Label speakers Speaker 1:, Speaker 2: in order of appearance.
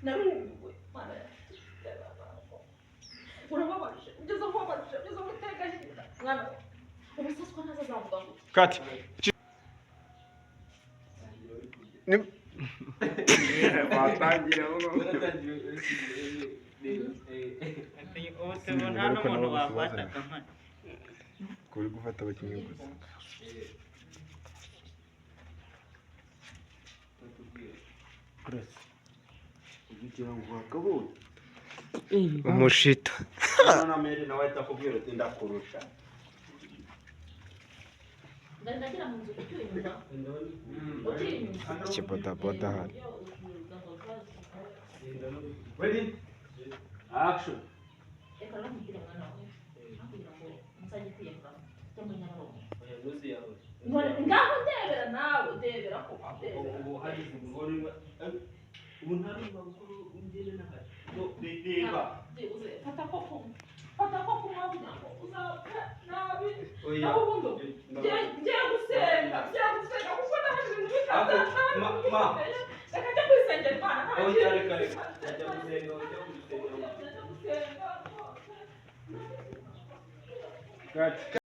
Speaker 1: narumiwe mana urababaje ugeze aho wabaje ugeze aho utega hirya mwana ubusaswa ntaza azavuga ngo
Speaker 2: kati batangira kuri gufata abakinnyi gusa umushita ikibodaboda hano
Speaker 1: ngaho ndebera nawe ndebera ko
Speaker 3: ubu ntari makuru ungene n'ahari reba
Speaker 1: fata ko kumwa kugira ngo uzapfa nabi naho ubundo ngiye gusenga kuko naho ibintu bikaza reka njya kwisengera Imana
Speaker 3: reka njya gusenga